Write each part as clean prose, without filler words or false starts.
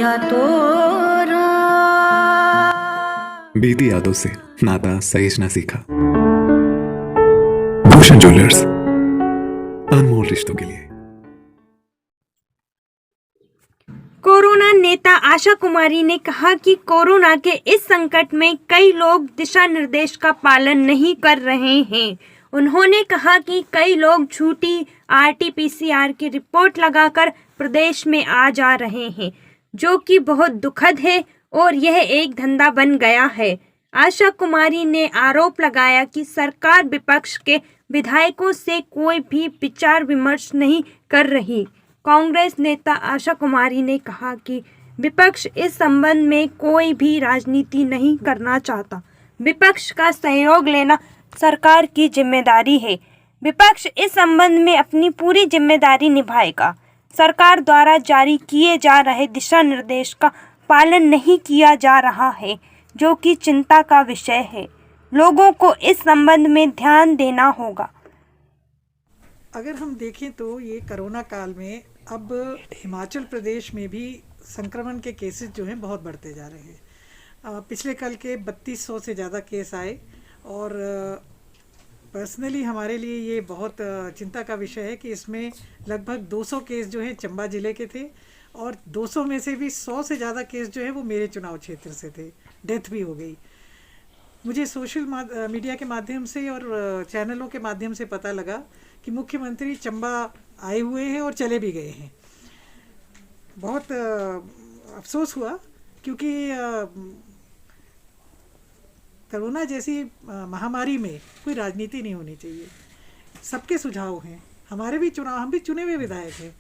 दिया तोरा। बीती यादों से नाता सहेजना सीखा। भूषण ज्वेलर्स, अनमोल रिश्तों के लिए। कोरोना नेता आशा कुमारी ने कहा कि कोरोना के इस संकट में कई लोग दिशा निर्देश का पालन नहीं कर रहे हैं। उन्होंने कहा कि कई लोग झूठी आरटीपीसीआर की रिपोर्ट लगाकर प्रदेश में आ जा रहे हैं, जो कि बहुत दुखद है और यह एक धंधा बन गया है। आशा कुमारी ने आरोप लगाया कि सरकार विपक्ष के विधायकों से कोई भी विचार विमर्श नहीं कर रही। कांग्रेस नेता आशा कुमारी ने कहा कि विपक्ष इस संबंध में कोई भी राजनीति नहीं करना चाहता। विपक्ष का सहयोग लेना सरकार की जिम्मेदारी है। विपक्ष इस संबंध में अपनी पूरी जिम्मेदारी निभाएगा। सरकार द्वारा जारी किए जा रहे दिशा निर्देश का पालन नहीं किया जा रहा है, जो कि चिंता का विषय है। लोगों को इस संबंध में ध्यान देना होगा। अगर हम देखें तो ये कोरोना काल में अब हिमाचल प्रदेश में भी संक्रमण के केसेस जो हैं बहुत बढ़ते जा रहे हैं। पिछले कल के 3200 से ज़्यादा केस आए और पर्सनली हमारे लिए ये बहुत चिंता का विषय है कि इसमें लगभग 200 केस जो हैं चंबा ज़िले के थे और 200 में से भी 100 से ज़्यादा केस जो है वो मेरे चुनाव क्षेत्र से थे। डेथ भी हो गई। मुझे सोशल मीडिया के माध्यम से और चैनलों के माध्यम से पता लगा कि मुख्यमंत्री चंबा आए हुए हैं और चले भी गए हैं। बहुत अफसोस हुआ क्योंकि कोरोना जैसी महामारी में कोई राजनीति नहीं होनी चाहिए। सबके सुझाव हैं, हमारे भी चुनाव, हम भी चुने हुए विधायक हैं,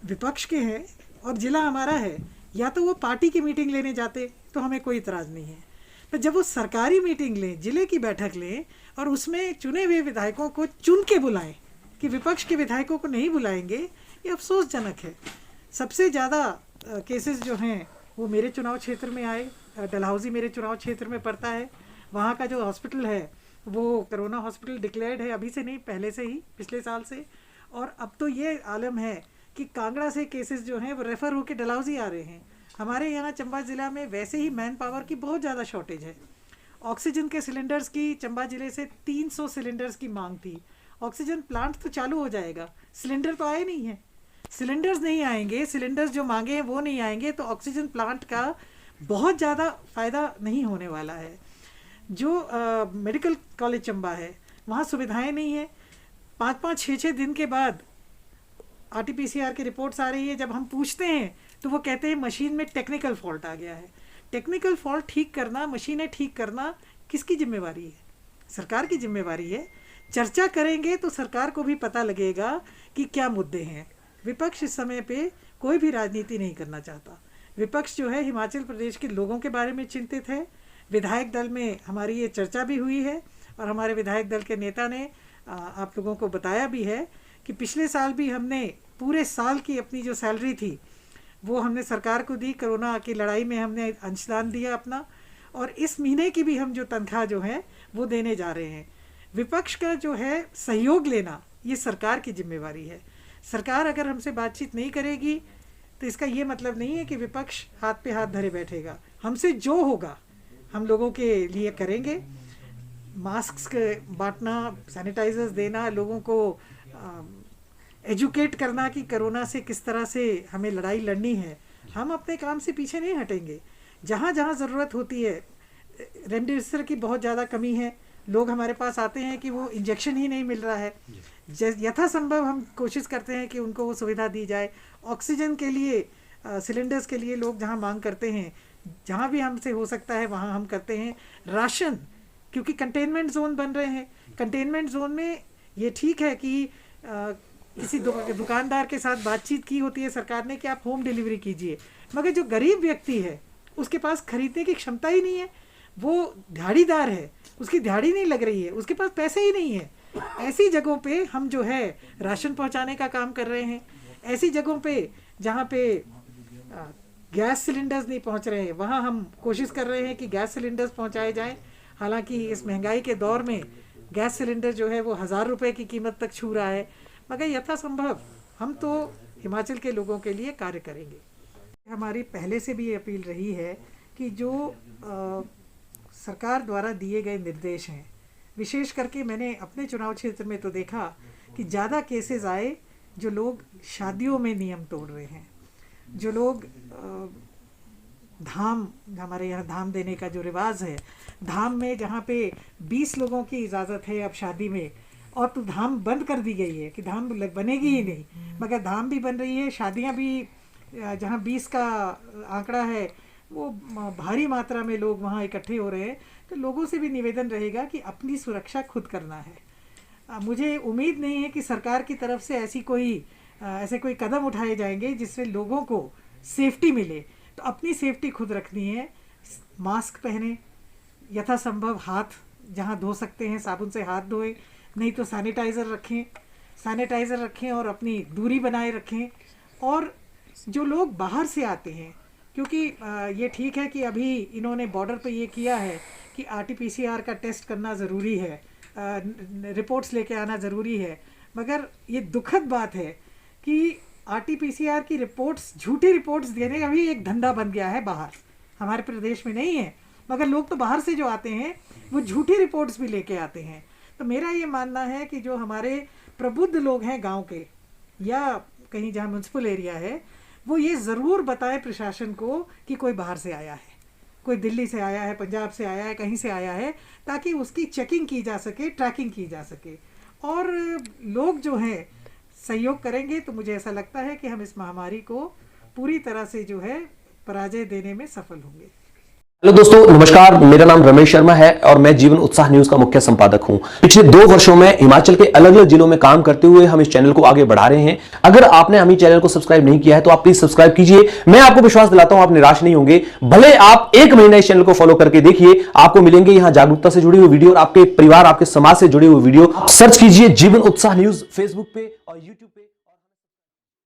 विपक्ष के हैं और ज़िला हमारा है। या तो वो पार्टी की मीटिंग लेने जाते तो हमें कोई इतराज़ नहीं है, पर जब वो सरकारी मीटिंग लें, ज़िले की बैठक लें और उसमें चुने हुए विधायकों को चुन के बुलाएं कि विपक्ष के विधायकों को नहीं बुलाएंगे, ये अफसोसजनक है। सबसे ज़्यादा केसेस जो हैं वो मेरे चुनाव क्षेत्र में आए। डलहौजी मेरे चुनाव क्षेत्र में पड़ता है। वहाँ का जो हॉस्पिटल है वो कोरोना हॉस्पिटल डिक्लेयर्ड है, अभी से नहीं, पहले से ही, पिछले साल से। और अब तो ये आलम है कि कांगड़ा से केसेस जो हैं वो रेफ़र होकर डलहौजी आ रहे हैं। हमारे यहाँ चंबा ज़िला में वैसे ही मैन पावर की बहुत ज़्यादा शॉर्टेज है। ऑक्सीजन के सिलेंडर्स की चंबा ज़िले से 300 सिलेंडर्स की मांग थी। ऑक्सीजन प्लांट तो चालू हो जाएगा, सिलेंडर तो आए नहीं है। सिलेंडर्स नहीं आएंगे, सिलेंडर्स जो मांगे हैं वो नहीं आएंगे, तो ऑक्सीजन प्लांट का बहुत ज़्यादा फ़ायदा नहीं होने वाला है। जो मेडिकल कॉलेज चंबा है वहाँ सुविधाएं नहीं है। 5-5, 6-6 दिन के बाद आरटीपीसीआर की रिपोर्ट्स आ रही है। जब हम पूछते हैं तो वो कहते हैं मशीन में टेक्निकल फॉल्ट आ गया है। टेक्निकल फॉल्ट ठीक करना, मशीनें ठीक करना किसकी जिम्मेवारी है? सरकार की जिम्मेवारी है। चर्चा करेंगे तो सरकार को भी पता लगेगा कि क्या मुद्दे हैं। विपक्ष इस समय पे कोई भी राजनीति नहीं करना चाहता। विपक्ष जो है हिमाचल प्रदेश के लोगों के बारे में चिंतित है। विधायक दल में हमारी ये चर्चा भी हुई है और हमारे विधायक दल के नेता ने आप लोगों को बताया भी है कि पिछले साल भी हमने पूरे साल की अपनी जो सैलरी थी वो हमने सरकार को दी। कोरोना की लड़ाई में हमने अंशदान दिया अपना, और इस महीने की भी हम जो तनख्वाह जो है वो देने जा रहे हैं। विपक्ष का जो है सहयोग लेना ये सरकार की जिम्मेवारी है। सरकार अगर हमसे बातचीत नहीं करेगी तो इसका ये मतलब नहीं है कि विपक्ष हाथ पे हाथ धरे बैठेगा। हमसे जो होगा हम लोगों के लिए करेंगे। मास्क बांटना, सैनिटाइजर्स देना, लोगों को एजुकेट करना कि कोरोना से किस तरह से हमें लड़ाई लड़नी है। हम अपने काम से पीछे नहीं हटेंगे। जहाँ जहाँ ज़रूरत होती है, रेमडेसिविर की बहुत ज़्यादा कमी है। लोग हमारे पास आते हैं कि वो इंजेक्शन ही नहीं मिल रहा है। यथासंभव हम कोशिश करते हैं कि उनको वो सुविधा दी जाए। ऑक्सीजन के लिए, सिलेंडर्स के लिए लोग जहाँ मांग करते हैं, जहाँ भी हमसे हो सकता है वहाँ हम करते हैं। राशन, क्योंकि कंटेनमेंट जोन बन रहे हैं, कंटेनमेंट जोन में ये ठीक है कि किसी दुकानदार के साथ बातचीत की होती है सरकार ने कि आप होम डिलीवरी कीजिए, मगर जो गरीब व्यक्ति है उसके पास खरीदने की क्षमता ही नहीं है। वो दिहाड़ीदार है, उसकी दिहाड़ी नहीं लग रही है, उसके पास पैसे ही नहीं है। ऐसी जगहों पे हम जो है राशन पहुंचाने का काम कर रहे हैं। ऐसी जगहों पे जहाँ पे गैस सिलेंडर्स नहीं पहुंच रहे हैं वहाँ हम कोशिश कर रहे हैं कि गैस सिलेंडर्स पहुंचाए जाएं। हालांकि इस महंगाई के दौर में गैस सिलेंडर जो है वो 1000 रुपये की कीमत तक छू रहा है, मगर यथासंभव हम तो हिमाचल के लोगों के लिए कार्य करेंगे। हमारी पहले से भी ये अपील रही है कि जो सरकार द्वारा दिए गए निर्देश हैं, विशेष करके मैंने अपने चुनाव क्षेत्र में तो देखा कि ज़्यादा केसेस आए जो लोग शादियों में नियम तोड़ रहे हैं, जो लोग धाम, हमारे यहाँ धाम देने का जो रिवाज है, धाम में जहाँ पे 20 लोगों की इजाज़त है अब शादी में, और तो धाम बंद कर दी गई है कि धाम बनेगी ही नहीं, मगर धाम भी बन रही है, शादियाँ भी जहाँ 20 का आंकड़ा है वो भारी मात्रा में लोग वहाँ इकट्ठे हो रहे हैं। तो लोगों से भी निवेदन रहेगा कि अपनी सुरक्षा खुद करना है। मुझे उम्मीद नहीं है कि सरकार की तरफ से ऐसे कोई कदम उठाए जाएंगे जिससे लोगों को सेफ्टी मिले। तो अपनी सेफ्टी खुद रखनी है। मास्क पहने, यथासंभव हाथ जहाँ धो सकते हैं साबुन से हाथ धोएं, नहीं तो सैनिटाइज़र रखें और अपनी दूरी बनाए रखें। और जो लोग बाहर से आते हैं, क्योंकि ये ठीक है कि अभी इन्होंने बॉर्डर पे ये किया है कि RT-PCR का टेस्ट करना ज़रूरी है, रिपोर्ट्स लेके आना ज़रूरी है, मगर ये दुखद बात है कि RT-PCR की रिपोर्ट्स, झूठी रिपोर्ट्स देने का भी एक धंधा बन गया है बाहर। हमारे प्रदेश में नहीं है, मगर लोग तो बाहर से जो आते हैं वो झूठी रिपोर्ट्स भी लेके आते हैं। तो मेरा ये मानना है कि जो हमारे प्रबुद्ध लोग हैं गांव के या कहीं जहाँ म्यूनसिपल एरिया है, वो ये ज़रूर बताए प्रशासन को कि कोई बाहर से आया है, कोई दिल्ली से आया है, पंजाब से आया है, कहीं से आया है, ताकि उसकी चेकिंग की जा सके, ट्रैकिंग की जा सके। और लोग जो हैं सहयोग करेंगे तो मुझे ऐसा लगता है कि हम इस महामारी को पूरी तरह से जो है पराजय देने में सफल होंगे। हेलो दोस्तों, नमस्कार। मेरा नाम रमेश शर्मा है और मैं जीवन उत्साह न्यूज का मुख्य संपादक हूं। पिछले 2 वर्षों में हिमाचल के अलग अलग जिलों में काम करते हुए हम इस चैनल को आगे बढ़ा रहे हैं। अगर आपने हमें चैनल को सब्सक्राइब नहीं किया है तो आप प्लीज सब्सक्राइब कीजिए। मैं आपको विश्वास दिलाता हूं आप निराश नहीं होंगे। भले आप 1 महीना इस चैनल को फॉलो करके देखिए, आपको मिलेंगे यहां जागरूकता से जुड़ी हुई वीडियो और आपके परिवार, आपके समाज से जुड़ी हुई वीडियो। सर्च कीजिए जीवन उत्साह न्यूज फेसबुक पे और यूट्यूब पे।